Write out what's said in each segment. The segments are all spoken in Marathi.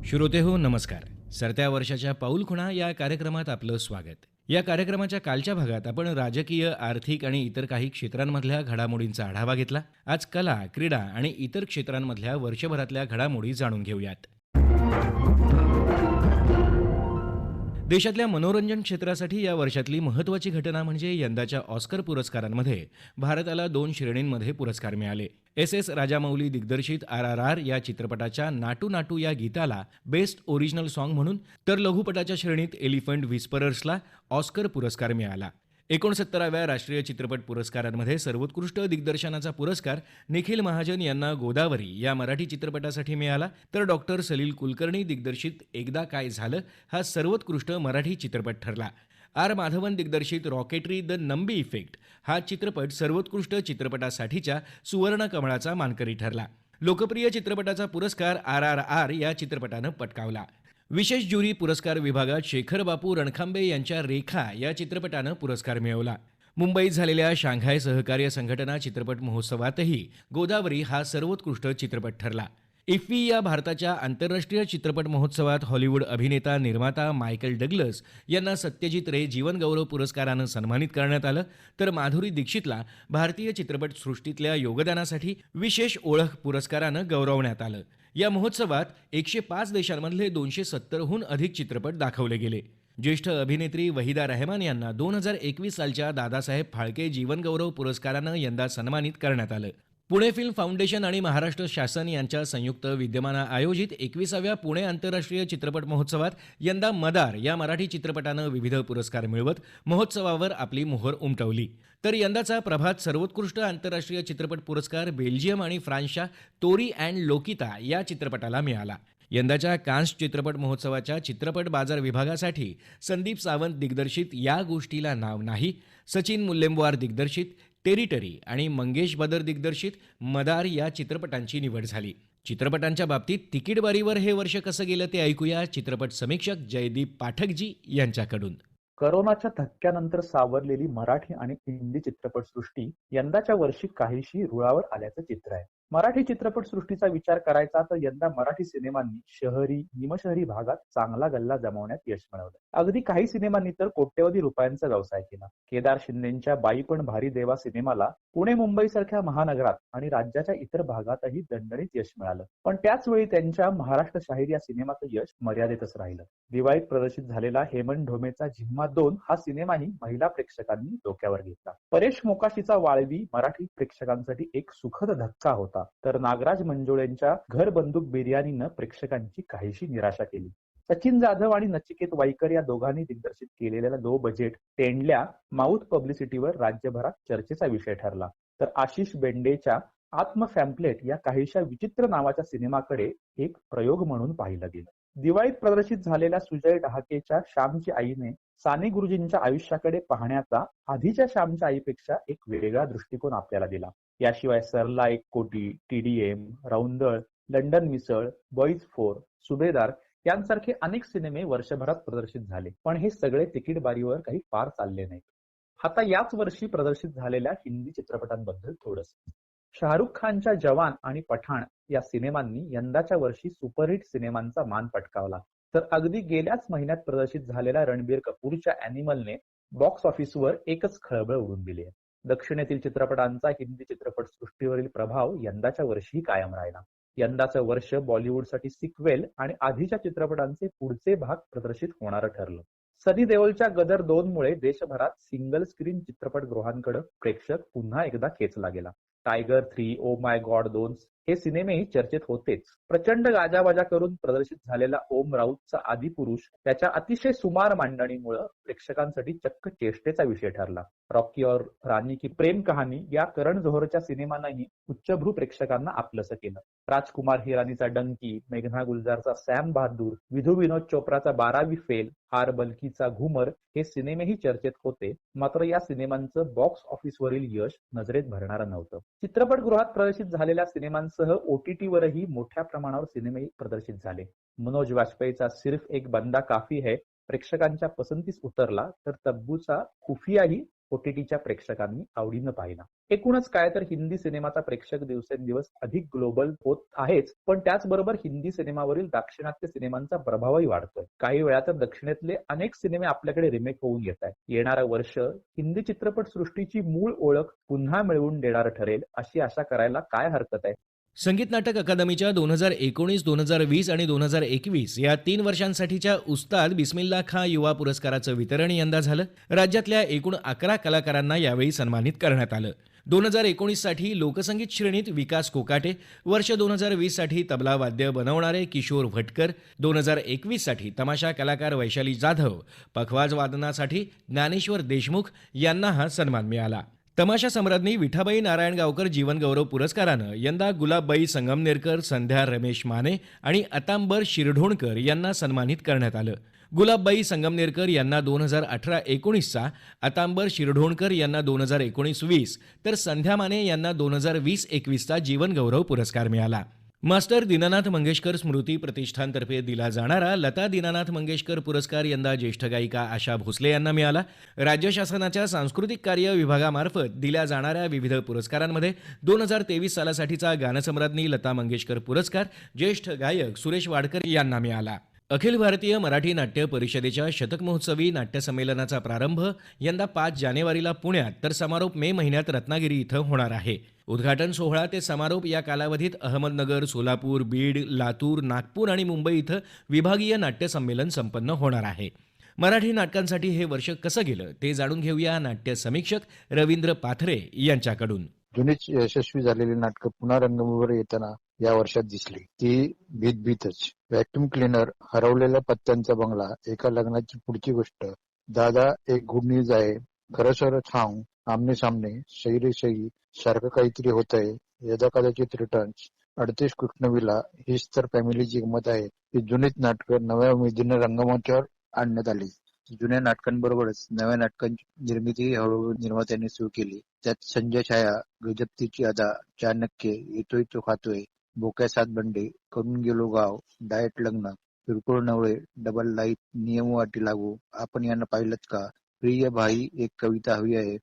श्रोतेहो नमस्कार. सरत्या वर्षाच्या पाऊलखुणा या कार्यक्रमात आपलं स्वागत. या कार्यक्रमाच्या कालच्या भागात आपण राजकीय, आर्थिक आणि इतर काही क्षेत्रांमधल्या घडामोडींचा आढावा घेतला. आज कला, क्रीडा आणि इतर क्षेत्रांमधल्या वर्षभरातल्या घडामोडी जाणून घेऊयात. देशातल्या मनोरंजन क्षेत्रासाठी या वर्षातली महत्त्वाची घटना म्हणजे यंदाच्या ऑस्कर पुरस्कारांमध्ये भारताला 2 श्रेणींमध्ये पुरस्कार मिळाले. एस राजामौली दिग्दर्शित RRR या चित्रपटाच्या नाटू नाटू या गीताला बेस्ट ओरिजिनल सॉन्ग म्हणून, तर लघुपटाच्या श्रेणीत एलिफंट विस्परर्सला ऑस्कर पुरस्कार मिळाला. 69व्या राष्ट्रीय चित्रपट पुरस्कारांमध्ये सर्वोत्कृष्ट दिग्दर्शनाचा पुरस्कार निखिल महाजन यांना गोदावरी या मराठी चित्रपटासाठी मिळाला, तर डॉक्टर सलील कुलकर्णी दिग्दर्शित एकदा काय झालं हा सर्वोत्कृष्ट मराठी चित्रपट ठरला. माधवन दिग्दर्शित रॉकेटरी द नंबी इफेक्ट हा चित्रपट सर्वोत्कृष्ट चित्रपटासाठीच्या सुवर्ण कमळाचा मानकरी ठरला. लोकप्रिय चित्रपटाचा पुरस्कार RRR या चित्रपटानं पटकावला. विशेष ज्युरी पुरस्कार विभागात शेखर बापू रणखांबे यांच्या रेखा या चित्रपटानं पुरस्कार मिळवला. मुंबईत झालेल्या शांघाय सहकार्य संघटना चित्रपट महोत्सवातही गोदावरी हा सर्वोत्कृष्ट चित्रपट ठरला. इफ्फी या भारताच्या आंतरराष्ट्रीय चित्रपट महोत्सवात हॉलिवूड अभिनेता निर्माता मायकल डग्लस यांना सत्यजित रे जीवनगौरव पुरस्कारानं सन्मानित करण्यात आलं, तर माधुरी दीक्षितला भारतीय चित्रपट सृष्टीतल्या योगदानासाठी विशेष ओळख पुरस्कारानं गौरवण्यात आलं. या महोत्सवात 105 देशांमधले 270हून अधिक चित्रपट दाखवले गेले. ज्येष्ठ अभिनेत्री वहिदा रहमान यांना 2021 सालच्या दादासाहेब फाळके जीवनगौरव पुरस्कारानं यंदा सन्मानित करण्यात आलं. पुणे फिल्म फाउंडेशन आणि महाराष्ट्र शासन यांच्या संयुक्त विद्यमानं आयोजित 21व्या पुणे आंतरराष्ट्रीय चित्रपट महोत्सवात यंदा मदार या मराठी चित्रपटानं विविध पुरस्कार मिळवत महोत्सवावर आपली मोहर उमटवली. तर यंदाचा प्रभात सर्वोत्कृष्ट आंतरराष्ट्रीय चित्रपट पुरस्कार बेल्जियम आणि फ्रान्सच्या तोरी अँड लोकिता या चित्रपटाला मिळाला. यंदाच्या कान्स चित्रपट महोत्सवाच्या चित्रपट बाजार विभागासाठी संदीप सावंत दिग्दर्शित या गोष्टीला नाव नाही, सचिन मुल्लेमवार दिग्दर्शित टेरिटरी आणि मंगेश बदर दिग्दर्शित मदार या चित्रपटांची निवड झाली. चित्रपटांच्या बाबतीत तिकीटबारीवर हे वर्ष कसं गेलं ते ऐकूया चित्रपट समीक्षक जयदीप पाठकजी यांच्याकडून. करोनाच्या धक्क्यानंतर सावरलेली मराठी आणि हिंदी चित्रपटसृष्टी यंदाच्या वर्षी काहीशी रुळावर आल्याचं चित्र आहे. मराठी चित्रपटसृष्टीचा विचार करायचा तर यंदा मराठी सिनेमांनी शहरी निमशहरी भागात चांगला गल्ला जमवण्यात यश मिळवलं. अगदी काही सिनेमांनी तर कोट्यवधी रुपयांचा व्यवसाय केला. केदार शिंदेंच्या बाई पण भारी देवा सिनेमाला पुणे मुंबई सारख्या महानगरात आणि राज्याच्या इतर भागातही दणदणीत यश मिळालं. पण त्याच वेळी त्यांच्या महाराष्ट्र शाहीर या सिनेमाचं यश मर्यादितच राहिलं. दिवाळीत प्रदर्शित झालेला हेमंत ढोमेचा झिम्मा 2 हा सिनेमाही महिला प्रेक्षकांनी डोक्यावर घेतला. परेश मोकाशीचा वाळवी मराठी प्रेक्षकांसाठी एक सुखद धक्का होता, तर नागराज मंजुळेंच्या घर बंदूक बिर्याणीनं प्रेक्षकांची काहीशी निराशा केली. सचिन जाधव आणि नचिकेत वाईकर या दोघांनी दिग्दर्शित केलेल्या लो बजेट टेंडल्या माउथ पब्लिसिटीवर राज्यभरात चर्चेचा विषय ठरला. तर आशिष बेंडेच्या आत्म फॅम्पलेट या काहीशा विचित्र नावाच्या सिनेमाकडे एक प्रयोग म्हणून पाहिलं गेलं. दिवाळीत प्रदर्शित झालेल्या सुजय डहाकेच्या श्यामची आईने साने गुरुजींच्या आयुष्याकडे पाहण्याचा आधीच्या श्यामच्या आईपेक्षा एक वेगळा दृष्टिकोन आपल्याला दिला. याशिवाय सरला 1 कोटी, TDM, रौंदळ, लंडन मिसळ, बॉईज 4, सुभेदार यांसारखे अनेक सिनेमे वर्षभरात प्रदर्शित झाले. पण हे सगळे तिकीट बारीवर काही फार चालले नाहीत. आता याच वर्षी प्रदर्शित झालेल्या हिंदी चित्रपटांबद्दल थोडंसं. शाहरुख खानच्या जवान आणि पठाण या सिनेमांनी यंदाच्या वर्षी सुपरहिट सिनेमांचा मान पटकावला. तर अगदी गेल्याच महिन्यात प्रदर्शित झालेल्या रणबीर कपूरच्या अॅनिमलने बॉक्स ऑफिसवर एकच खळबळ उडून दिली आहे. दक्षिणेतील चित्रपटांचा हिंदी चित्रपटसृष्टीवरील प्रभाव यंदाच्या वर्षीही कायम राहिला. यंदाचं वर्ष बॉलिवूडसाठी सिक्वेल आणि आधीच्या चित्रपटांचे पुढचे भाग प्रदर्शित होणारं ठरलं. सनी देओलच्या गदर 2 मुळे देशभरात सिंगल स्क्रीन चित्रपटगृहांकडे प्रेक्षक पुन्हा एकदा खेचला गेला. टायगर 3, ओ माय गॉड 2 हे सिनेमेही चर्चेत होतेच. प्रचंड गाजावाजा करून प्रदर्शित झालेला ओम राऊतचा आदिपुरुष त्याच्या अतिशय सुमार मांडणीमुळे प्रेक्षकांसाठी चक्क चेष्टेचा विषय ठरला. रॉकी और रानी की प्रेम कहाणी या करण जोहरच्या सिनेमानंही उच्चभ्रू प्रेक्षकांना आपलंसं केलं. राजकुमार हिरानीचा डंकी, मेघना गुलजारचा सॅम बहादूर, विधू विनोद चोप्राचा 12वी फेल, आर बल्कीचा घुमर हे सिनेमेही चर्चेत होते. मात्र या सिनेमांचं बॉक्स ऑफिसवरील यश नजरेत भरणारं नव्हतं. चित्रपटगृहात प्रदर्शित झालेल्या सिनेमांसह OTTवरही मोठ्या प्रमाणावर सिनेमे प्रदर्शित झाले. मनोज वाजपेयीचा सिर्फ एक बंदा काफी है प्रेक्षकांच्या पसंतीस उतरला, तर तब्बूचा खुफियाही OTTच्या प्रेक्षकांनी आवडीनं पाहिला. एकूणच काय तर हिंदी सिनेमाचा प्रेक्षक दिवसेंदिवस अधिक ग्लोबल होत आहेच, पण त्याचबरोबर हिंदी सिनेमावरील दाक्षिणात्य सिनेमांचा प्रभावही वाढतोय. काही वेळा तर दक्षिणेतले अनेक सिनेमे आपल्याकडे रिमेक होऊन येत आहेत. येणारं वर्ष हिंदी चित्रपट सृष्टीची मूळ ओळख पुन्हा मिळवून देणारं ठरेल अशी आशा करायला काय हरकत आहे. संगीत नाटक अकादमीच्या 2019, 2020 आणि 2021 या 3 वर्षांसाठीच्या उस्ताद बिस्मिल्ला खां युवा पुरस्काराचं वितरण यंदा झालं. राज्यातल्या एकूण 11 कलाकारांना यावेळी सन्मानित करण्यात आलं. 2019 साठी लोकसंगीत श्रेणीत विकास कोकाटे, वर्ष 2020 साठी तबला वाद्य बनवणारे किशोर भटकर, 2021 साठी तमाशा कलाकार वैशाली जाधव, पखवाज वादनासाठी ज्ञानेश्वर देशमुख यांना हा सन्मान मिळाला. तमाशा सम्राज्ञी विठाबाई नारायणगावकर जीवनगौरव पुरस्कारानं यंदा गुलाबबाई संगमनेरकर, संध्या रमेश माने आणि अतांबर शिरढोणकर यांना सन्मानित करण्यात आलं. गुलाबबाई संगमनेरकर यांना 2018-19चा, अतांबर शिरढोणकर यांना 2019-20 तर संध्या माने यांना 2020-21चा जीवनगौरव पुरस्कार मिळाला. मास्टर दीनानाथ मंगेशकर स्मृती प्रतिष्ठानतर्फे दिला जाणारा लता दीनानाथ मंगेशकर पुरस्कार यंदा ज्येष्ठ गायिका आशा भोसले यांना मिळाला. राज्य शासनाच्या सांस्कृतिक कार्य विभागामार्फत दिल्या जाणाऱ्या विविध पुरस्कारांमध्ये 2023 सालासाठीचा गानसम्राज्ञी लता मंगेशकर पुरस्कार ज्येष्ठ गायक सुरेश वाडकर यांना मिळाला. अखिल भारतीय मराठी नाट्य परिषदेच्या शतक महोत्सवी नाट्यसंमेलनाचा प्रारंभ यंदा 5 जानेवारीला पुण्यात तर समारोप मे महिन्यात रत्नागिरी इथं होणार आहे. उद्घाटन सोहळा ते समारोप या कालावधीत अहमदनगर, सोलापूर, बीड, लातूर, नागपूर आणि मुंबई इथं विभागीय नाट्यसंमेलन संपन्न होणार आहे. मराठी नाटकांसाठी हे वर्ष कसं गेलं ते जाणून घेऊया नाट्य समीक्षक रवींद्र पाथरे यांच्याकडून. जुनीच यशस्वी झालेली नाटकं पुन्हा रंगभूमीवर येताना या वर्षात दिसली. ती भीतभीतच. व्हॅक्युम क्लीनर, हरवलेल्या पत्त्यांचा बंगला, एका लग्नाची पुढची गोष्ट, दादा एक गुड न्यूज आहे, खरं सर छाऊ, आमने सामने, सही रे सही, सारखं काहीतरी होतंय, यदा कदाचित रिटर्न्स, 38 कृष्णविला हीच तर फॅमिलीची गंमत आहे. ही जुनीच नाटकं नव्या उमेदीने रंगमंचावर आणण्यात आली. जुन्या नाटकांबरोबरच नव्या नाटकांची निर्मितीही हळूहळू निर्मात्यांनी सुरू केली. त्यात संजय छाया, गजबतीची अदा, चाणक्य, येतोय तो खातोय, बोक्या सात बंडे, करून गेलो गाव, डाएट लग्न, किरकोळ नवळे, डबल लाईफ, नियम वाटी लागू, आपण यांना पाहिलंत का, प्रिय भाई एक कविता हवी आहे,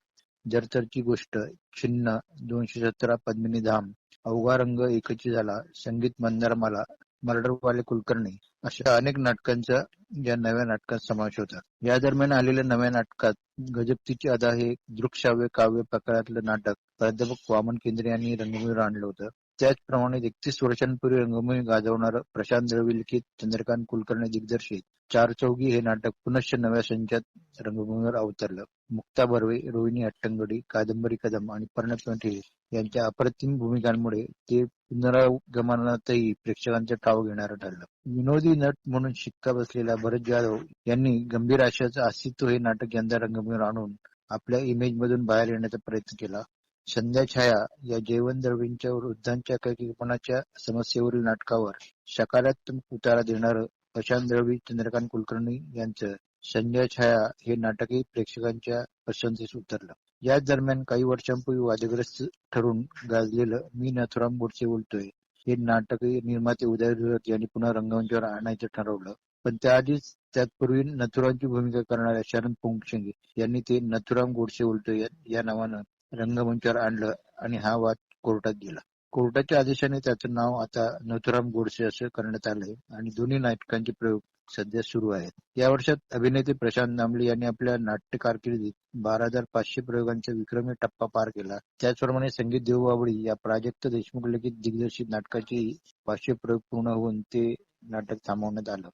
जरतरची गोष्ट, छिन्न, 217 पद्मिनी धाम, अवघा रंग एकची झाला, संगीत मंदारमाला, मर्डरवाले कुलकर्णी अशा अनेक नाटकांचा या नव्या नाटकात समावेश होता. या दरम्यान आलेल्या नव्या नाटकात गजबतीची अदा हे दृकश्राव्य काव्य प्रकारातलं नाटक प्राध्यापक वामन केंद्रे यांनी रंगभूमीवर आणलं होतं. त्याचप्रमाणे 31 वर्षांपूर्वी रंगभूमी गाजवणारं प्रशांत द्रविड लिखित, चंद्रकांत कुलकर्णी दिग्दर्शित चार चौघी हे नाटक पुनश्च नव्या संचात रंगभूमीवर अवतरलं. मुक्ता बर्वे, रोहिणी हट्टंगडी, कादंबरी कदम आणि परिणत पंढरे यांच्या अप्रतिम भूमिकांमुळे ते पुनरागमनातही प्रेक्षकांचा ठाव घेणारं ठरलं. विनोदी नट म्हणून शिक्का बसलेल्या भरत जाधव यांनी गंभीर आशयाचं अस्तित्व हे नाटक यंदा रंगभूमीवर आणून आपल्या इमेज मधून बाहेर येण्याचा प्रयत्न केला. संध्या छाया या जयवंत द्रविडच्या वृद्धांच्या एकाकीपणाच्या समस्येवरील नाटकावर सकारात्मक उतारा देणारं प्रशांत द्रविड, चंद्रकांत कुलकर्णी यांचं संध्या छाया हे नाटकही प्रेक्षकांच्या पसंतीस उतरलं. याच दरम्यान काही वर्षांपूर्वी वादग्रस्त ठरून गाजलेलं मी नथुराम गोडसे बोलतोय हे नाटकही निर्माते उदय धुरत यांनी पुन्हा रंगमंचावर आणायचं ठरवलं. पण त्याआधीच त्यापूर्वी नथुरामची भूमिका करणाऱ्या शरण पोंक्षे यांनी ते नथुराम गोडसे बोलतोय या नावानं रंगमंचावर आणलं आणि हा वाद कोर्टात गेला. कोर्टाच्या आदेशाने त्याचं नाव आता नथुराम गोडसे असं करण्यात आलंय आणि दोन्ही नाटकांचे प्रयोग सध्या सुरू आहेत. या वर्षात अभिनेते प्रशांत दामले यांनी आपल्या नाट्य कारकिर्दीत 12,500 प्रयोगांचा विक्रमी टप्पा पार केला. त्याचप्रमाणे संगीत देवबावळी या प्राजक्त देशमुख लिखित दिग्दर्शित नाटकाचे 500 प्रयोग पूर्ण होऊन ते नाटक थांबवण्यात आलं.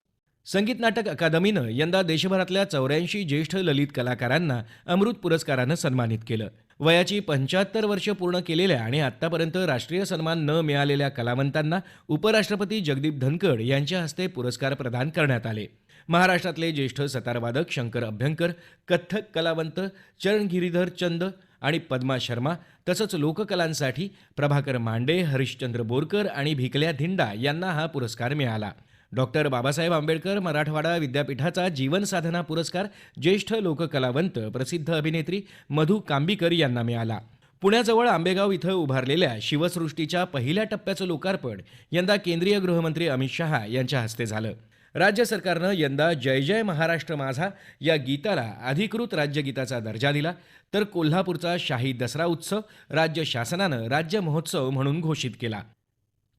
संगीत नाटक अकादमीनं यंदा देशभरातल्या 84 ज्येष्ठ ललित कलाकारांना अमृत पुरस्कारानं सन्मानित केलं. वयाची 75 वर्ष पूर्ण केलेल्या आणि आत्तापर्यंत राष्ट्रीय सन्मान न मिळालेल्या कलावंतांना उपराष्ट्रपती जगदीप धनखड यांच्या हस्ते पुरस्कार प्रदान करण्यात आले. महाराष्ट्रातले ज्येष्ठ सतारवादक शंकर अभ्यंकर, कथ्थक कलावंत चरण गिरीधर चंद आणि पद्मा शर्मा तसंच लोककलांसाठी प्रभाकर मांडे, हरिश्चंद्र बोरकर आणि भिकल्या धिंडा यांना हा पुरस्कार मिळाला. डॉक्टर बाबासाहेब आंबेडकर मराठवाडा विद्यापीठाचा जीवन साधना पुरस्कार ज्येष्ठ लोककलावंत प्रसिद्ध अभिनेत्री मधू कांबीकर यांना मिळाला. पुण्याजवळ आंबेगाव इथं उभारलेल्या शिवसृष्टीच्या पहिल्या टप्प्याचं लोकार्पण यंदा केंद्रीय गृहमंत्री अमित शहा यांच्या हस्ते झालं. राज्य सरकारनं यंदा जय जय महाराष्ट्र माझा या गीताला अधिकृत राज्यगीताचा दर्जा दिला, तर कोल्हापूरचा शाही दसरा उत्सव राज्य शासनानं राज्य महोत्सव म्हणून घोषित केला.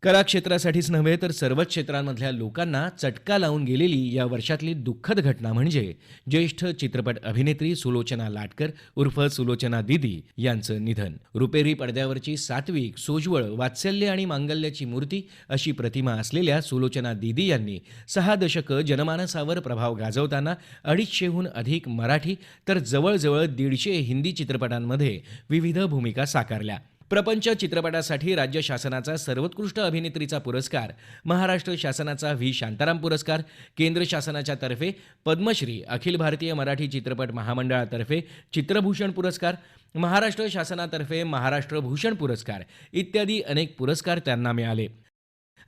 कला क्षेत्रासाठीच नव्हे तर सर्वच क्षेत्रांमधल्या लोकांना चटका लावून गेलेली या वर्षातली दुःखद घटना म्हणजे ज्येष्ठ चित्रपट अभिनेत्री सुलोचना लाटकर उर्फ सुलोचना दीदी यांचं निधन. रुपेरी पडद्यावरची सात्विक, सोज्वळ, वात्सल्य आणि मांगल्याची मूर्ती अशी प्रतिमा असलेल्या सुलोचना दीदी यांनी 6 दशकं जनमानसावर प्रभाव गाजवताना 250हून अधिक मराठी तर जवळजवळ 150 हिंदी चित्रपटांमध्ये विविध भूमिका साकारल्या. प्रपंच चित्रपटासाठी राज्य शासनाचा सर्वोत्कृष्ट अभिनेत्रीचा पुरस्कार, महाराष्ट्र शासनाचा व्ही. शांताराम पुरस्कार, केंद्र शासनाच्या तर्फे पद्मश्री, अखिल भारतीय मराठी चित्रपट महामंडळातर्फे चित्रभूषण पुरस्कार, महाराष्ट्र शासनातर्फे महाराष्ट्र भूषण पुरस्कार इत्यादी अनेक पुरस्कार त्यांना मिळाले.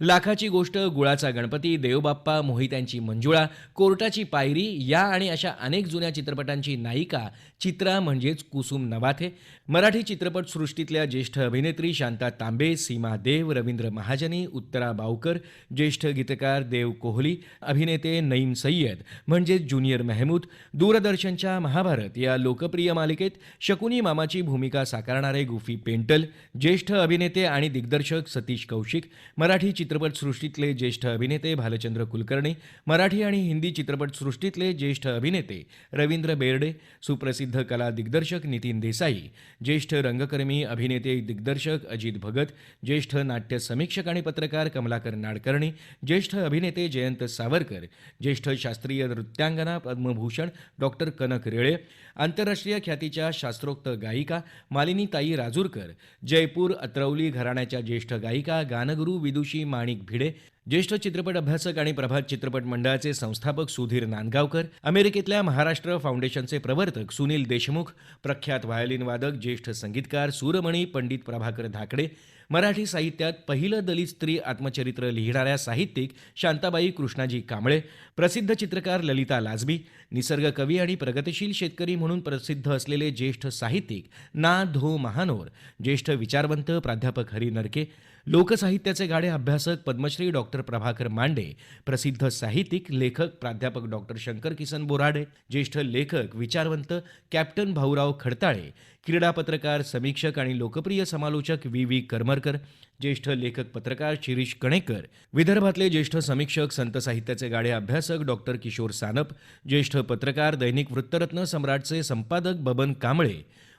लाखाची गोष्ट, गुळाचा गणपती, देवबाप्पा, मोहित्यांची मंजुळा, कोर्टाची पायरी या आणि अशा अनेक जुन्या चित्रपटांची नायिका चित्रा म्हणजेच कुसुम नवाथे, मराठी चित्रपटसृष्टीतल्या ज्येष्ठ अभिनेत्री शांता तांबे, सीमा देव, रवींद्र महाजनी, उत्तरा बावकर, ज्येष्ठ गीतकार देव कोहली, अभिनेते नईम सय्यद म्हणजेच ज्युनियर मेहमूद, दूरदर्शनच्या महाभारत या लोकप्रिय मालिकेत शकुनी मामाची भूमिका साकारणारे गुफी पेंटल, ज्येष्ठ अभिनेते आणि दिग्दर्शक सतीश कौशिक, मराठी चित्रपटसृष्टीतले ज्येष्ठ अभिनेते भालचंद्र कुलकर्णी, मराठी आणि हिंदी चित्रपटसृष्टीतले ज्येष्ठ अभिनेते रवींद्र बेर्डे, सुप्रसिद्ध कला दिग्दर्शक नितीन देसाई, ज्येष्ठ रंगकर्मी, अभिनेते, दिग्दर्शक अजित भगत, ज्येष्ठ नाट्य समीक्षक आणि पत्रकार कमलाकर नाडकर्णी, ज्येष्ठ अभिनेते जयंत सावरकर, ज्येष्ठ शास्त्रीय नृत्यांगना पद्मभूषण डॉक्टर कनक रेळे, आंतरराष्ट्रीय ख्यातीच्या शास्त्रोक्त गायिका मालिनीताई राजूरकर, जयपूर अत्रौली घराण्याच्या ज्येष्ठ गायिका गानगुरू विदुषी माणिक भिडे, ज्येष्ठ चित्रपट अभ्यासक आणि प्रभात चित्रपट मंडळाचे संस्थापक सुधीर नांदगावकर, अमेरिकेतल्या महाराष्ट्र फाउंडेशनचे प्रवर्तक सुनील देशमुख, प्रख्यात व्हायोलिन वादक, ज्येष्ठ संगीतकार सूरमणी पंडित प्रभाकर धाकडे, मराठी साहित्यात पहिलं दलित स्त्री आत्मचरित्र लिहिणाऱ्या साहित्यिक शांताबाई कृष्णाजी कांबळे, प्रसिद्ध चित्रकार ललिता लाजमी, निसर्गकवी आणि प्रगतिशील शेतकरी म्हणून प्रसिद्ध असलेले ज्येष्ठ साहित्यिक ना. धो. महानोर, ज्येष्ठ विचारवंत प्राध्यापक हरी नरके, लोकसाहित्याचे गाढे अभ्यासक पद्मश्री डॉक्टर प्रभाकर मांडे, प्रसिद्ध साहित्यिक लेखक प्राध्यापक डॉक्टर शंकर किसन बोराडे, ज्येष्ठ लेखक विचारवंत कॅप्टन भाऊराव खडताळे, क्रीडा पत्रकार, समीक्षक आणि लोकप्रिय समालोचक व्ही. करमरकर, ज्येष्ठ लेखक पत्रकार शिरीष कणेकर, विदर्भातले ज्येष्ठ समीक्षक संत साहित्याचे गाढे अभ्यासक डॉक्टर किशोर सानप, ज्येष्ठ पत्रकार दैनिक वृत्तरत्न सम्राटचे संपादक बबन कांबळे,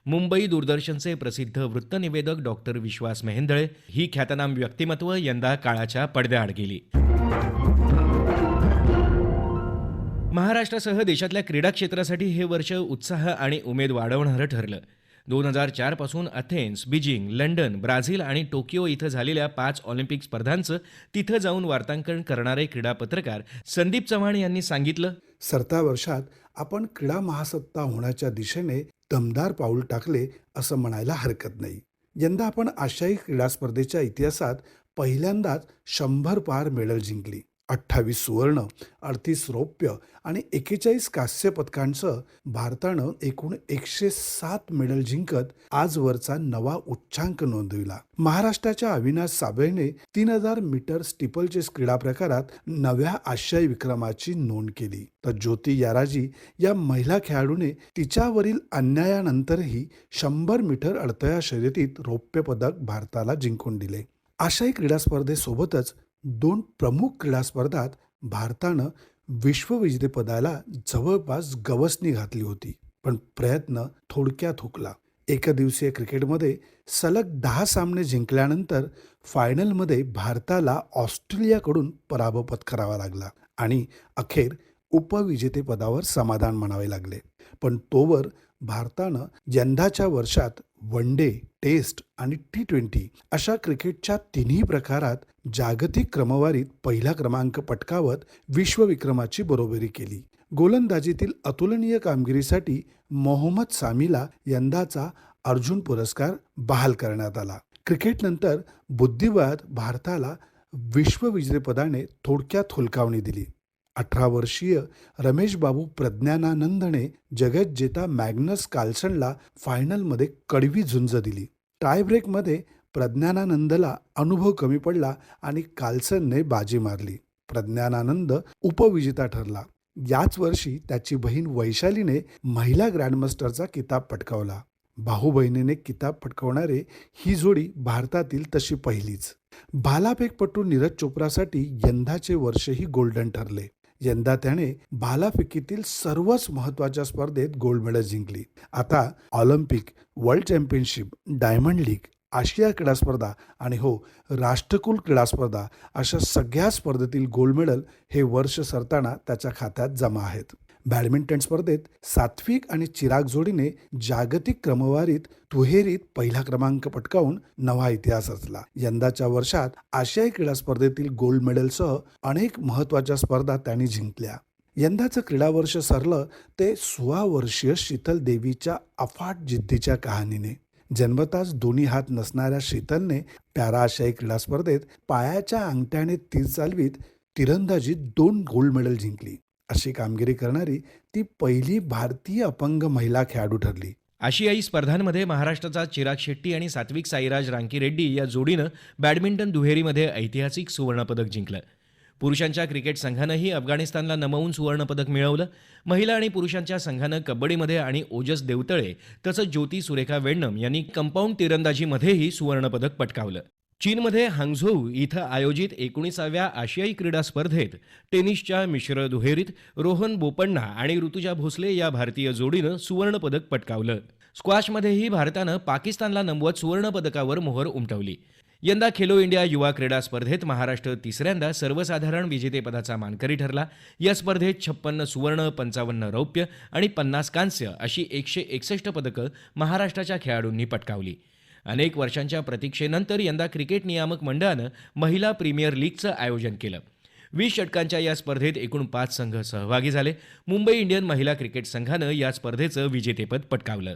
मुंबई दूरदर्शनचे प्रसिद्ध वृत्तनिवेदक डॉक्टर विश्वास मेहेंदळे ही ख्यातनाम व्यक्तिमत्व यंदा काळाच्या पडद्याआड गेली. महाराष्ट्रासह देशातल्या क्रीडा क्षेत्रासाठी हे वर्ष उत्साह आणि उमेद वाढवणारं ठरलं. 2004 पासून अथेन्स, बीजिंग, लंडन, ब्राझील आणि टोकियो इथं झालेल्या 5 ऑलिम्पिक स्पर्धांचं तिथं जाऊन वार्तांकन करणारे क्रीडा पत्रकार संदीप चव्हाण यांनी सांगितलं, सरत्या वर्षात आपण क्रीडा महासत्ता होण्याच्या दिशेने दमदार पाऊल टाकले असं म्हणायला हरकत नाही. यंदा आपण आशियाई क्रीडा स्पर्धेच्या इतिहासात पहिल्यांदाच 100 पार मेडल जिंकली. 28 सुवर्ण, 38 रौप्य आणि 41 कांस्य पदकांसह भारतानं एकूण 107 मेडल जिंकत आजवरचा नवा उच्चांक नोंदविला. महाराष्ट्राच्या अविनाश साबळेने 3000 मीटर स्टिपलचेस क्रीडा प्रकारात नव्या आशियाई विक्रमाची नोंद केली, तर ज्योती याराजी या महिला खेळाडूने तिच्यावरील अन्यायानंतरही 100 मीटर अडथळा शर्यतीत रौप्य पदक भारताला जिंकून दिले. आशियाई क्रीडा स्पर्धेसोबतच 2 प्रमुख क्रीडा स्पर्धात भारतानं विश्वविजेतेपदाला जवळपास गवसणी घातली होती, पण प्रयत्न थोडक्यात हुकला. एकदिवसीय क्रिकेटमध्ये सलग 10 सामने जिंकल्यानंतर फायनलमध्ये भारताला ऑस्ट्रेलियाकडून पराभव पत्करावा लागला आणि अखेर उपविजेतेपदावर समाधान मानावे लागले. पण तोवर भारतानं यंदाच्या वर्षात वन डे, टेस्ट आणि T20 अशा क्रिकेटच्या तिन्ही प्रकारात जागतिक क्रमवारीत पहिला क्रमांक पटकावत विश्वविक्रमाची बरोबरी केली. गोलंदाजीतील अतुलनीय कामगिरीसाठी मोहम्मद सामीला यंदाचा अर्जुन पुरस्कार बहाल करण्यात आला. क्रिकेटनंतर बुद्धिबळात भारताला विश्वविजेतेपदाने थोडक्यात हुलकावणी दिली. 18 वर्षीय रमेश बाबू प्रज्ञानानंदने जगज्जेता मॅग्नस कार्लसनला फायनलमध्ये कडवी झुंज दिली. टायब्रेकमध्ये प्रज्ञानानंदला अनुभव कमी पडला आणि कार्लसनने बाजी मारली. प्रज्ञानानंद उपविजेता ठरला. याच वर्षी त्याची बहीण वैशालीने महिला ग्रँडमास्टरचा किताब पटकावला. भाऊ बहिणीने किताब पटकावणारे ही जोडी भारतातील तशी पहिलीच. भालाफेकपटू नीरज चोप्रासाठी यंदाचे वर्षही गोल्डन ठरले. यंदा त्याने भालाफेकीतील सर्वच महत्त्वाच्या स्पर्धेत गोल्ड मेडल जिंकली. आता Olympic, world championship, diamond league, आशिया क्रीडा स्पर्धा आणि राष्ट्रकुल क्रीडा स्पर्धा अशा सगळ्या स्पर्धेतील गोल्ड मेडल हे वर्ष सरताना त्याच्या खात्यात जमा आहेत. बॅडमिंटन स्पर्धेत सात्विक आणि चिराग जोडीने जागतिक क्रमवारीत दुहेरीत पहिला क्रमांक पटकावून नवा इतिहास रचला. यंदाच्या वर्षात आशियाई क्रीडा स्पर्धेतील गोल्ड मेडलसह अनेक महत्त्वाच्या स्पर्धा त्यांनी जिंकल्या. यंदाचं क्रीडा वर्ष सरलं ते 16 वर्षीय शीतल देवीच्या अफाट जिद्दीच्या कहाणीने. जन्मताच दोन्ही हात नसणाऱ्या शीतलने पॅरा आशियाई क्रीडा स्पर्धेत पायाच्या अंगठ्याने तीर चालवीत तिरंदाजीत 2 गोल्ड मेडल जिंकली. अशी कामगिरी करणारी ती पहिली भारतीय अपंग महिला खेळाडू ठरली. आशियाई स्पर्धांमध्ये महाराष्ट्राचा चिराग शेट्टी आणि सात्विक साईराज रांकीरेड्डी या जोडीनं बॅडमिंटन दुहेरीमध्ये ऐतिहासिक सुवर्णपदक जिंकलं. पुरुषांच्या क्रिकेट संघानंही अफगाणिस्तानला नमवून सुवर्णपदक मिळवलं. महिला आणि पुरुषांच्या संघानं कबड्डीमध्ये आणि ओजस देवतळे तसंच ज्योती सुरेखा वेण्णम यांनी कंपाऊंड तिरंदाजीमध्येही सुवर्णपदक पटकावलं. चीनमध्ये हांगझोऊ इथं आयोजित 19व्या आशियाई क्रीडा स्पर्धेत टेनिसच्या मिश्र दुहेरीत रोहन बोपण्णा आणि ऋतुजा भोसले या भारतीय जोडीनं सुवर्णपदक पटकावलं. स्क्वॉशमध्येही भारतानं पाकिस्तानला नमवत सुवर्णपदकावर मोहर उमटवली. यंदा खेलो इंडिया युवा क्रीडा स्पर्धेत महाराष्ट्र तिसऱ्यांदा सर्वसाधारण विजेतेपदाचा मानकरी ठरला. या स्पर्धेत 56 सुवर्ण, 55 रौप्य आणि 50 कांस्य अशी 161 पदकं महाराष्ट्राच्या खेळाडूंनी पटकावली. अनेक वर्षांच्या प्रतीक्षेनंतर यंदा क्रिकेट नियामक मंडळानं महिला प्रीमियर लीगचं आयोजन केलं. 20 षटकांच्या या स्पर्धेत एकूण 5 संघ सहभागी झाले. मुंबई इंडियन महिला क्रिकेट संघानं या स्पर्धेचं विजेतेपद पटकावलं.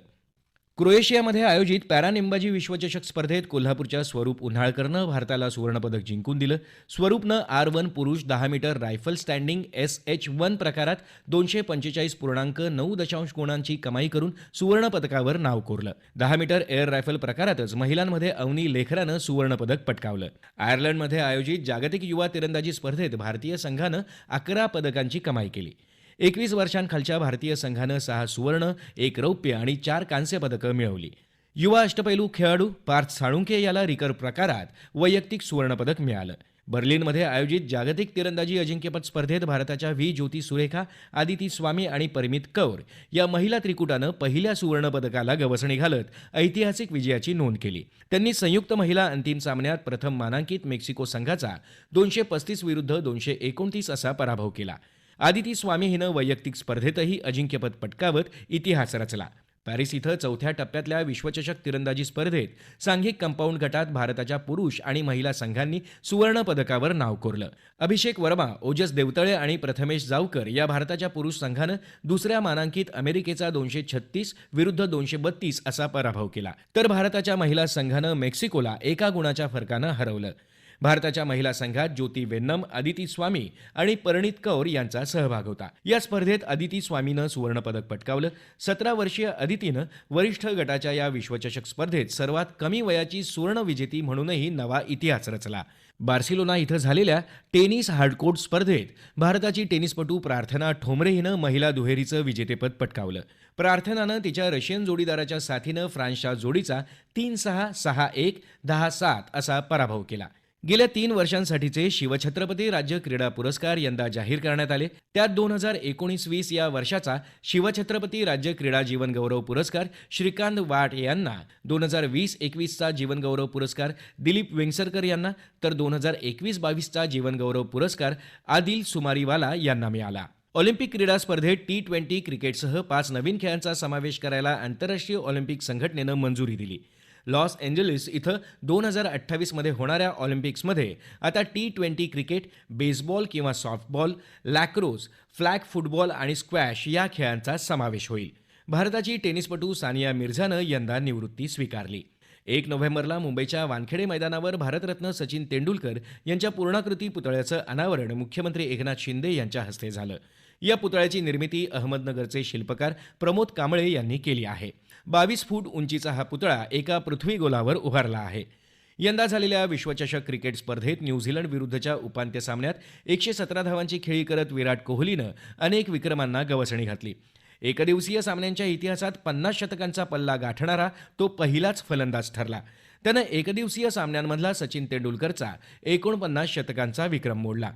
क्रोएशियामध्ये आयोजित पॅरानेमबाजी विश्वचषक स्पर्धेत कोल्हापूरच्या स्वरूप उन्हाळकरनं भारताला सुवर्णपदक जिंकून दिलं. स्वरूपनं R1 पुरुष 10 मीटर रायफल स्टँडिंग SH1 प्रकारात 245.9 गुणांची कमाई करून सुवर्णपदकावर नाव कोरलं. 10 मीटर एअर रायफल प्रकारातच महिलांमध्ये अवनी लेखरानं सुवर्णपदक पटकावलं. आयर्लंडमध्ये आयोजित जागतिक युवा तिरंदाजी स्पर्धेत भारतीय संघानं 11 पदकांची कमाई केली. 21 वर्षांखालच्या भारतीय संघानं 6 सुवर्ण, 1 रौप्य आणि 4 कांस्य पदकं मिळवली. युवा अष्टपैलू खेळाडू पार्थ साळुंके याला रिकर्व प्रकारात वैयक्तिक सुवर्णपदक मिळालं. बर्लिनमध्ये आयोजित जागतिक तिरंदाजी अजिंक्यपद स्पर्धेत भारताच्या ज्योती सुरेखा, आदिती स्वामी आणि परिमित कौर या महिला त्रिकुटानं पहिल्या सुवर्णपदकाला गवसणी घालत ऐतिहासिक विजयाची नोंद केली. त्यांनी संयुक्त महिला अंतिम सामन्यात प्रथम मानांकित मेक्सिको संघाचा 235 विरुद्ध 229 असा पराभव केला. आदिती स्वामी हिनं वैयक्तिक स्पर्धेतही अजिंक्यपद पटकावत इतिहास रचला. पॅरिस इथं 4थ्या टप्प्यातल्या विश्वचषक तिरंदाजी स्पर्धेत सांघिक कंपाऊंड गटात भारताच्या पुरुष आणि महिला संघांनी सुवर्ण पदकावर नाव कोरलं. अभिषेक वर्मा, ओजस देवतळे आणि प्रथमेश जावकर या भारताच्या पुरुष संघानं दुसऱ्या मानांकित अमेरिकेचा 236 विरुद्ध 232 असा पराभव केला. तर भारताच्या महिला संघानं मेक्सिकोला 1 गुणाच्या फरकानं हरवलं. भारताच्या महिला संघात ज्योती वेन्नम, आदिती स्वामी आणि परिणीत कौर यांचा सहभाग होता. या स्पर्धेत आदिती स्वामीनं सुवर्णपदक पटकावलं. 17 वर्षीय आदितीनं वरिष्ठ गटाच्या या विश्वचषक स्पर्धेत सर्वात कमी वयाची सुवर्ण विजेती म्हणूनही नवा इतिहास रचला. बार्सिलोना इथं झालेल्या टेनिस हार्डकोर्ट स्पर्धेत भारताची टेनिसपटू प्रार्थना ठोंबरे हिनं महिला दुहेरीचं विजेतेपद पटकावलं. प्रार्थनानं तिच्या रशियन जोडीदाराच्या साथीनं फ्रान्सच्या जोडीचा 3-6, 6-1, 10-7 असा पराभव केला. गेल्या 3 वर्षांसाठीचे शिवछत्रपती राज्य क्रीडा पुरस्कार यंदा जाहीर करण्यात आले. त्यात 2019-20 या वर्षाचा शिवछत्रपती राज्य क्रीडा जीवनगौरव पुरस्कार श्रीकांत वाट यांना, 2020-21चा जीवनगौरव पुरस्कार दिलीप वेंगसरकर यांना, तर 2021-22चा जीवनगौरव पुरस्कार आदिल सुमारीवाला यांना मिळाला. ऑलिम्पिक क्रीडा स्पर्धेत T20 क्रिकेटसह 5 नवीन खेळांचा समावेश करायला आंतरराष्ट्रीय ऑलिम्पिक संघटनेनं मंजुरी दिली. लॉस एंजलिस इथं 2028मध्ये होणाऱ्या ऑलिम्पिक्समध्ये आता T20 क्रिकेट, बेसबॉल किंवा सॉफ्टबॉल, लॅक्रोस, फ्लॅग फुटबॉल आणि स्क्वॅश या खेळांचा समावेश होईल. भारताची टेनिसपटू सानिया मिर्झानं यंदा निवृत्ती स्वीकारली. 1 नोव्हेंबरला मुंबईच्या वानखेडे मैदानावर भारतरत्न सचिन तेंडुलकर यांच्या पूर्णाकृती पुतळ्याचं अनावरण मुख्यमंत्री एकनाथ शिंदे यांच्या हस्ते झालं. या पुतळ्याची निर्मिती अहमदनगरचे शिल्पकार प्रमोद कांबळे यांनी केली आहे. 22 फूट उंचीचा हा पुतळा एका पृथ्वीगोलावर उभारला आहे. यंदा झालेल्या विश्वचषक क्रिकेट स्पर्धेत न्यूझीलंड विरुद्धच्या उपांत्य सामन्यात 117 धावांची खेळी करत विराट कोहलीनं अनेक विक्रमांना गवसणी घातली. एकदिवसीय सामन्यांच्या इतिहासात 50 शतकांचा पल्ला गाठणारा तो पहिलाच फलंदाज ठरला. त्यानं एकदिवसीय सामन्यांमधला सचिन तेंडुलकरचा 49 शतकांचा विक्रम मोडला.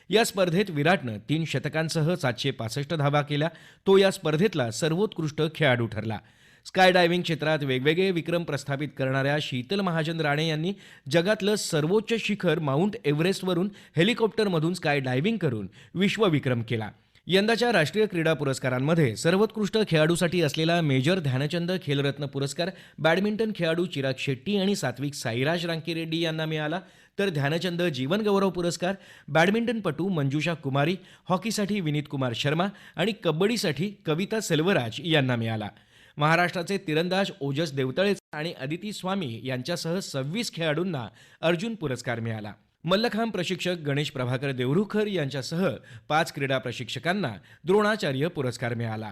या स्पर्धेत विराटनं 3 शतकांसह 765 धावा केल्या. तो या स्पर्धेतला सर्वोत्कृष्ट खेळाडू ठरला. स्काय डायव्हिंग क्षेत्रात वेगवेगळे विक्रम प्रस्थापित करणाऱ्या शीतल महाजन राणे यांनी जगातलं सर्वोच्च शिखर माउंट एव्हरेस्टवरून हेलिकॉप्टरमधून स्काय डायव्हिंग करून विश्वविक्रम केला. यंदाच्या राष्ट्रीय क्रीडा पुरस्कारांमध्ये सर्वोत्कृष्ट खेळाडूसाठी असलेला मेजर ध्यानचंद खेलरत्न पुरस्कार बॅडमिंटन खेळाडू चिराग शेट्टी आणि सात्विक साईराज रांकीरेड्डी यांना मिळाला. तर ध्यानचंद जीवन गौरव पुरस्कार बॅडमिंटनपटू मंजुषा कुमारी, हॉकीसाठी विनीत कुमार शर्मा आणि कबड्डीसाठी कविता सेल्वराज यांना मिळाला. महाराष्ट्राचे तिरंदाज ओजस देवतळे आणि अदिती स्वामी यांच्यासह 26 खेळाडूंना अर्जुन पुरस्कार मिळाला. मल्लखांब प्रशिक्षक गणेश प्रभाकर देवरुखर यांच्यासह 5 क्रीडा प्रशिक्षकांना द्रोणाचार्य पुरस्कार मिळाला.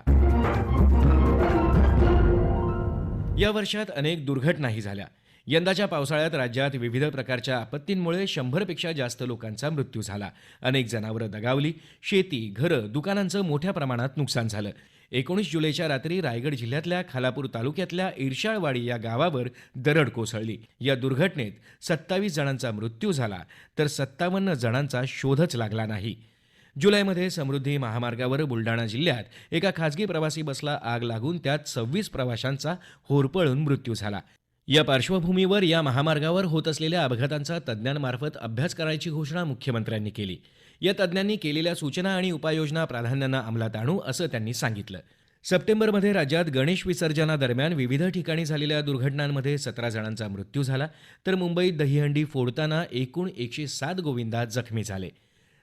या वर्षात अनेक दुर्घटनाही झाल्या. यंदाच्या पावसाळ्यात राज्यात विविध प्रकारच्या आपत्तींमुळे 100पेक्षा जास्त लोकांचा मृत्यू झाला. अनेक जनावरं दगावली. शेती, घरं, दुकानांचं मोठ्या प्रमाणात नुकसान झालं. 19 जुलैच्या रात्री रायगड जिल्ह्यातल्या खालापूर तालुक्यातल्या इरशाळवाडी या गावावर दरड कोसळली. या दुर्घटनेत 27 जणांचा मृत्यू झाला तर 57 जणांचा शोधच लागला नाही. जुलैमध्ये समृद्धी महामार्गावर बुलडाणा जिल्ह्यात एका खासगी प्रवासी बसला आग लागून त्यात 26 प्रवाशांचा होरपळून मृत्यू झाला. या पार्श्वभूमीवर या महामार्गावर होत असलेल्या अपघातांचा तज्ज्ञांमार्फत अभ्यास करायची घोषणा मुख्यमंत्र्यांनी केली. या तज्ज्ञांनी केलेल्या सूचना आणि उपाययोजना प्राधान्यानं अंमलात आणू असं त्यांनी सांगितलं. सप्टेंबरमध्ये राज्यात गणेश विसर्जनादरम्यान विविध ठिकाणी झालेल्या दुर्घटनांमध्ये 17 जणांचा मृत्यू झाला तर मुंबईत दहीहंडी फोडताना एकूण 107 गोविंदा जखमी झाले.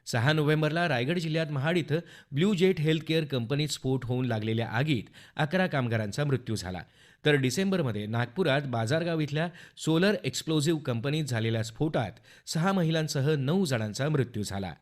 6 नोव्हेंबरला रायगड जिल्ह्यात महाड इथं ब्ल्यू जेट हेल्थकेअर कंपनीत स्फोट होऊन लागलेल्या आगीत 11 कामगारांचा मृत्यू झाला. तर डिसेंबरमध्ये नागपुरात बाजारगाव इथल्या सोलर एक्सप्लोझिव्ह कंपनीत झालेल्या स्फोटात 6 महिलांसह 9 जणांचा मृत्यू झाला.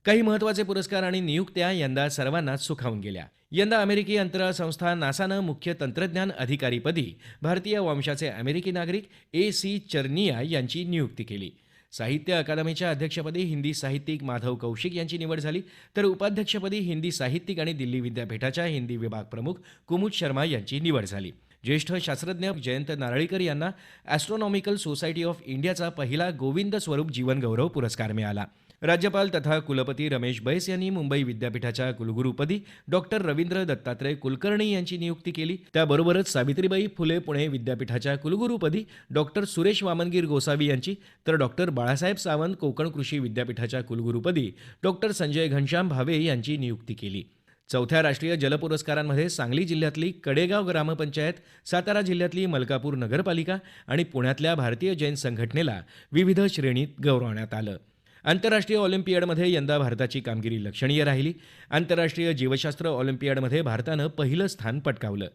काही महत्त्वाचे पुरस्कार आणि नियुक्त्या यंदा सर्वांनाच सुखावून गेल्या. यंदा अमेरिकी अंतराळ संस्था नासानं मुख्य तंत्रज्ञान अधिकारीपदी भारतीय वंशाचे अमेरिकी नागरिक A.C. चर्निया यांची नियुक्ती केली. साहित्य अकादमीच्या अध्यक्षपदी हिंदी साहित्यिक माधव कौशिक यांची निवड झाली तर उपाध्यक्षपदी हिंदी साहित्यिक आणि दिल्ली विद्यापीठाच्या हिंदी विभाग प्रमुख कुमुद शर्मा यांची निवड झाली. ज्येष्ठ शास्त्रज्ञ जयंत नारळीकर यांना ॲस्ट्रॉनॉमिकल सोसायटी ऑफ इंडियाचा पहिला गोविंद स्वरूप जीवनगौरव पुरस्कार मिळाला. राज्यपाल तथा कुलपती रमेश बैस यांनी मुंबई विद्यापीठाच्या कुलगुरूपदी डॉक्टर रवींद्र दत्तात्रय कुलकर्णी यांची नियुक्ती केली. त्याबरोबरच सावित्रीबाई फुले पुणे विद्यापीठाच्या कुलगुरूपदी डॉक्टर सुरेश वामनगीर गोसावी यांची तर डॉक्टर बाळासाहेब सावंत कोकण कृषी विद्यापीठाच्या कुलगुरूपदी डॉक्टर संजय घनश्याम भावे यांची नियुक्ती केली. चौथ्या राष्ट्रीय जल पुरस्कारांमध्ये सांगली जिल्ह्यातली कडेगाव ग्रामपंचायत, सातारा जिल्ह्यातली मलकापूर नगरपालिका आणि पुण्यातल्या भारतीय जैन संघटनेला विविध श्रेणीत गौरवण्यात आलं. आंतरराष्ट्रीय ऑलिम्पियाडमध्ये यंदा भारताची कामगिरी लक्षणीय राहिली. आंतरराष्ट्रीय जीवशास्त्र ऑलिम्पियाडमध्ये भारतानं पहिलं स्थान पटकावलं.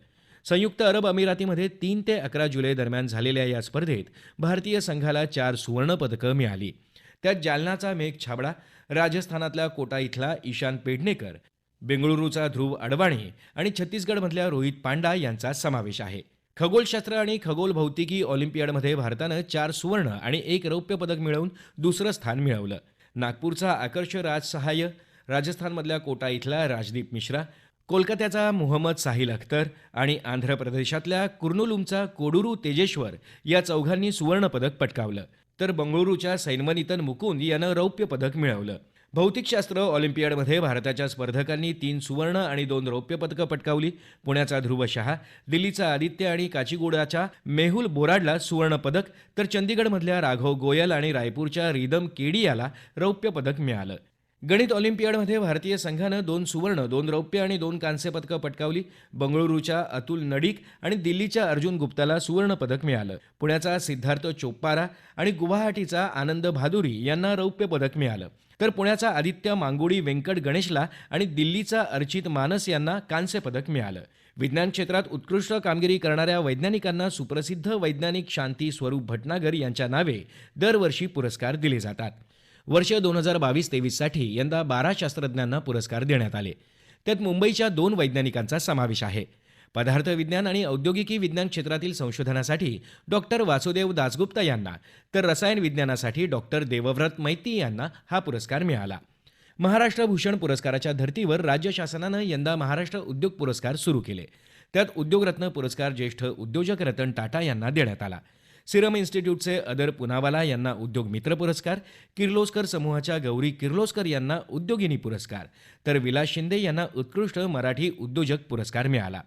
संयुक्त अरब अमिरातीमध्ये 3 ते 11 जुलै दरम्यान झालेल्या या स्पर्धेत भारतीय संघाला 4 सुवर्णपदकं मिळाली. त्यात जालनाचा मेघ छाबडा, राजस्थानातल्या कोटा इथला ईशान पेडणेकर, बेंगळुरूचा ध्रुव अडवाणी आणि छत्तीसगडमधल्या रोहित पांडा यांचा समावेश आहे. खगोलशास्त्र आणि खगोल भौतिकी ऑलिम्पियाडमध्ये भारतानं 4 सुवर्ण आणि 1 रौप्य पदक मिळवून दुसरं स्थान मिळवलं. नागपूरचा आकर्ष राज सहाय, राजस्थानमधल्या कोटा इथला राजदीप मिश्रा, कोलकात्याचा मोहम्मद साहिल अख्तर आणि आंध्र प्रदेशातल्या कुर्नुलुमचा कोडुरू तेजेश्वर या चौघांनी सुवर्णपदक पटकावलं. तर बंगळुरूच्या सैन्मनितन मुकुंद यानं रौप्य पदक मिळवलं. भौतिकशास्त्र ऑलिम्पियाडमध्ये भारताच्या स्पर्धकांनी 3 सुवर्ण आणि 2 रौप्य पदकं पटकावली. पुण्याचा ध्रुव शहा, दिल्लीचा आदित्य आणि काचीगुडाच्या मेहुल बोराडला सुवर्ण पदक तर चंदीगडमधल्या राघव गोयल आणि रायपूरच्या रिदम केडी याला रौप्य पदक मिळालं. गणित ऑलिम्पियाडमध्ये भारतीय संघानं 2 सुवर्ण, 2 रौप्य आणि 2 कांस्य पदकं पटकावली. बंगळुरूच्या अतुल नडीक आणि दिल्लीच्या अर्जुन गुप्ताला सुवर्ण पदक मिळालं. पुण्याचा सिद्धार्थ चोप्पारा आणि गुवाहाटीचा आनंद भादुरी यांना रौप्य पदक मिळालं. तर पुण्याचा आदित्य मांगुडी व्यंकट गणेशला आणि दिल्लीचा अर्चित मानस यांना कांस्य पदक मिळालं. विज्ञान क्षेत्रात उत्कृष्ट कामगिरी करणाऱ्या वैज्ञानिकांना सुप्रसिद्ध वैज्ञानिक शांती स्वरूप भटनागर यांच्या नावे दरवर्षी पुरस्कार दिले जातात. वर्ष 2022-23साठी यंदा 12 शास्त्रज्ञांना पुरस्कार देण्यात आले. त्यात मुंबईच्या 2 वैज्ञानिकांचा समावेश आहे. पदार्थ विज्ञान आणि औद्योगिकी विज्ञान क्षेत्रातील संशोधनासाठी डॉक्टर वासुदेव दासगुप्ता यांना, तर रसायन विज्ञानासाठी डॉक्टर देवव्रत मैती यांना हा पुरस्कार मिळाला. महाराष्ट्र भूषण पुरस्काराच्या धर्तीवर राज्य शासनानं यंदा महाराष्ट्र उद्योग पुरस्कार सुरू केले. त्यात उद्योगरत्न पुरस्कार ज्येष्ठ उद्योजक रतन टाटा यांना देण्यात आला. सिरम इन्स्टिट्यूटचे अदर पुनावाला यांना उद्योग मित्र पुरस्कार, किर्लोस्कर समूहाच्या गौरी किर्लोस्कर यांना उद्योगिनी पुरस्कार, तर विलास शिंदे यांना उत्कृष्ट मराठी उद्योजक पुरस्कार मिळाला.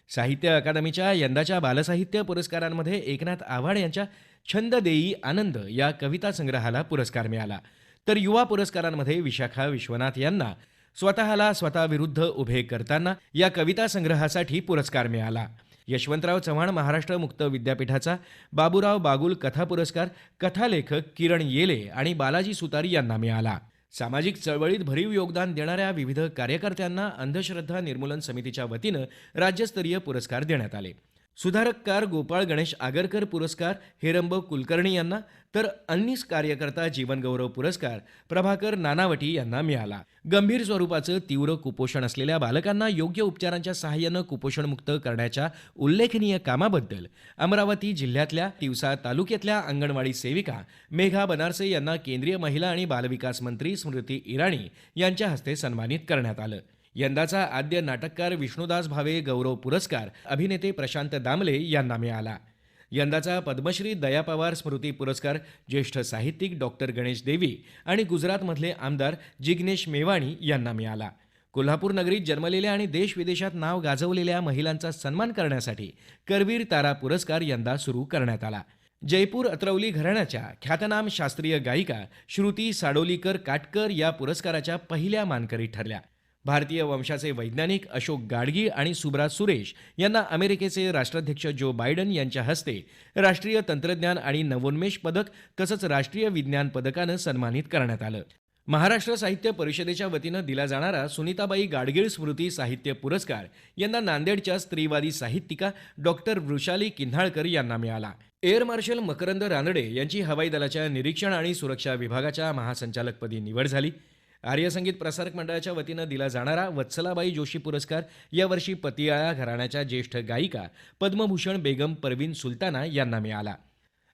साहित्य अकादमीच्या यंदाच्या बालसाहित्य पुरस्कारांमध्ये एकनाथ आव्हाड यांच्या छंद देई आनंद या कविता संग्रहाला पुरस्कार मिळाला. तर युवा पुरस्कारांमध्ये विशाखा विश्वनाथ यांना स्वतःला स्वतःविरुद्ध उभे करताना या कविता संग्रहासाठी पुरस्कार मिळाला. यशवंतराव चव्हाण महाराष्ट्र मुक्त विद्यापीठाचा बाबूराव बागुल कथा पुरस्कार कथालेखक किरण येले आणि बालाजी सुतारी यांना मिळाला. सामाजिक चळवळीत भरीव योगदान देणाऱ्या विविध कार्यकर्त्यांना अंधश्रद्धा निर्मूलन समितीच्या वतीनं राज्यस्तरीय पुरस्कार देण्यात आले. सुधारककार गोपाळ गणेश आगरकर पुरस्कार हेरंब कुलकर्णी यांना, तर अन्नीस कार्यकर्ता जीवनगौरव पुरस्कार प्रभाकर नानावटी यांना मिळाला. गंभीर स्वरूपाचं तीव्र कुपोषण असलेल्या बालकांना योग्य उपचारांच्या सहाय्यानं कुपोषणमुक्त करण्याच्या उल्लेखनीय कामाबद्दल अमरावती जिल्ह्यातल्या तिवसा तालुक्यातल्या अंगणवाडी सेविका मेघा बनारसे यांना केंद्रीय महिला आणि बालविकास मंत्री स्मृती इराणी यांच्या हस्ते सन्मानित करण्यात आलं. यंदाचा आद्य नाटककार विष्णुदास भावे गौरव पुरस्कार अभिनेते प्रशांत दामले यांना मिळाला. यंदाचा पद्मश्री दया पवार स्मृती पुरस्कार ज्येष्ठ साहित्यिक डॉक्टर गणेश देवी आणि गुजरातमधले आमदार जिग्नेश मेवाणी यांना मिळाला. कोल्हापूर नगरीत जन्मलेल्या आणि देशविदेशात नाव गाजवलेल्या महिलांचा सन्मान करण्यासाठी करवीर तारा पुरस्कार यंदा सुरू करण्यात आला. जयपूर अत्रौली घराण्याच्या ख्यातनाम शास्त्रीय गायिका श्रुती साडोलीकर काटकर या पुरस्काराच्या पहिल्या मानकरी ठरल्या. भारतीय वंशाचे वैज्ञानिक अशोक गाडगी आणि सुब्रा सुरेश यांना अमेरिकेचे राष्ट्राध्यक्ष जो बायडन यांच्या हस्ते राष्ट्रीय तंत्रज्ञान आणि नवोन्मेष पदक तसंच राष्ट्रीय विज्ञान पदकानं सन्मानित करण्यात आलं. महाराष्ट्र साहित्य परिषदेच्या वतीनं दिला जाणारा सुनीताबाई गाडगीळ स्मृती साहित्य पुरस्कार यंदा नांदेडच्या स्त्रीवादी साहित्यिका डॉक्टर वृषाली किन्हाळकर यांना मिळाला. एअर मार्शल मकरंद रानडे यांची हवाई दलाच्या निरीक्षण आणि सुरक्षा विभागाच्या महासंचालकपदी निवड झाली. आर्य संगीत प्रसारक मंडळाच्या वतीनं दिला जाणारा वत्सलाबाई जोशी पुरस्कार यावर्षी पतियाळा घराण्याच्या ज्येष्ठ गायिका पद्मभूषण बेगम परवीन सुलताना यांना मिळाला.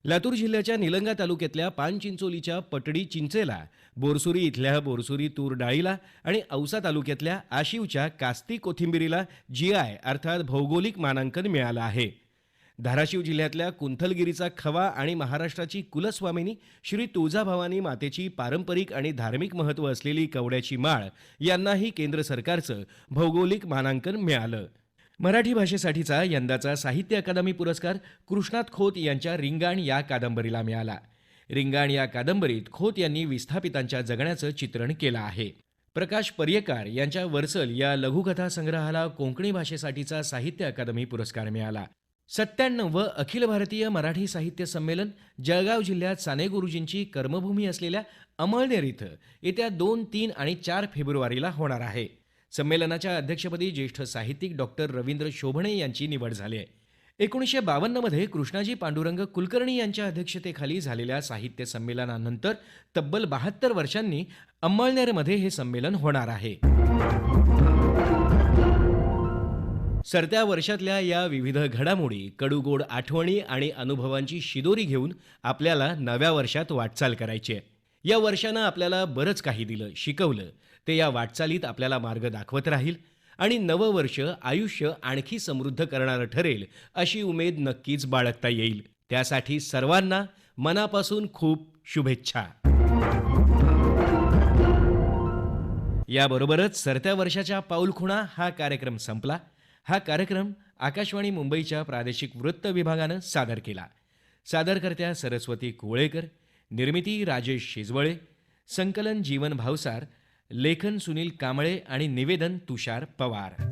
लातूर जिल्ह्याच्या निलंगा तालुक्यातल्या पानचिंचोलीच्या पटडी चिंचेला, बोरसुरी इथल्या बोरसुरी तूर डाळीला आणि औसा तालुक्यातल्या आशिवच्या कास्ती कोथिंबिरीला GI अर्थात भौगोलिक मानांकन मिळालं आहे. धाराशिव जिल्ह्यातल्या कुंथलगिरीचा खवा आणि महाराष्ट्राची कुलस्वामिनी श्री तुळजाभवानी मातेची पारंपरिक आणि धार्मिक महत्त्व असलेली कवड्याची माळ यांनाही केंद्र सरकारचं भौगोलिक मानांकन मिळालं. मराठी भाषेसाठीचा यंदाचा साहित्य अकादमी पुरस्कार कृष्णात खोत यांच्या रिंगाण या कादंबरीला मिळाला. रिंगाण या कादंबरीत खोत यांनी विस्थापितांच्या जगण्याचं चित्रण केलं आहे. प्रकाश पर्येकार यांच्या वरसल या लघुकथा संग्रहाला कोंकणी भाषेसाठीचा साहित्य अकादमी पुरस्कार मिळाला. 97 अखिल भारतीय मराठी साहित्य संमेलन जळगाव जिल्ह्यात साने गुरुजींची कर्मभूमी असलेल्या अमळनेर इथं येत्या 2, 3 आणि 4 फेब्रुवारीला होणार आहे. संमेलनाच्या अध्यक्षपदी ज्येष्ठ साहित्यिक डॉक्टर रवींद्र शोभणे यांची निवड झाली आहे. 1952 मध्ये कृष्णाजी पांडुरंग कुलकर्णी यांच्या अध्यक्षतेखाली झालेल्या साहित्य संमेलनानंतर तब्बल 72 वर्षांनी अंमळनेरमध्ये हे संमेलन होणार आहे. सरत्या वर्षातल्या या विविध घडामोडी, कडूगोड आठवणी आणि अनुभवांची शिदोरी घेऊन आपल्याला नव्या वर्षात वाटचाल करायची आहे. या वर्षानं आपल्याला बरंच काही दिलं, शिकवलं. ते या वाटचालीत आपल्याला मार्ग दाखवत राहील आणि नवं वर्ष आयुष्य आणखी समृद्ध करणारं ठरेल अशी उमेद नक्कीच बाळगता येईल. त्यासाठी सर्वांना मनापासून खूप शुभेच्छा. याबरोबरच सरत्या वर्षाच्या पाऊलखुणा हा कार्यक्रम संपला. हा कार्यक्रम आकाशवाणी मुंबईच्या प्रादेशिक वृत्त विभागानं सादर केला. सादरकर्त्या सरस्वती कुवळेकर, निर्मिती राजेश शिजवळे, संकलन जीवन भावसार, लेखन सुनील कांबळे आणि निवेदन तुषार पवार.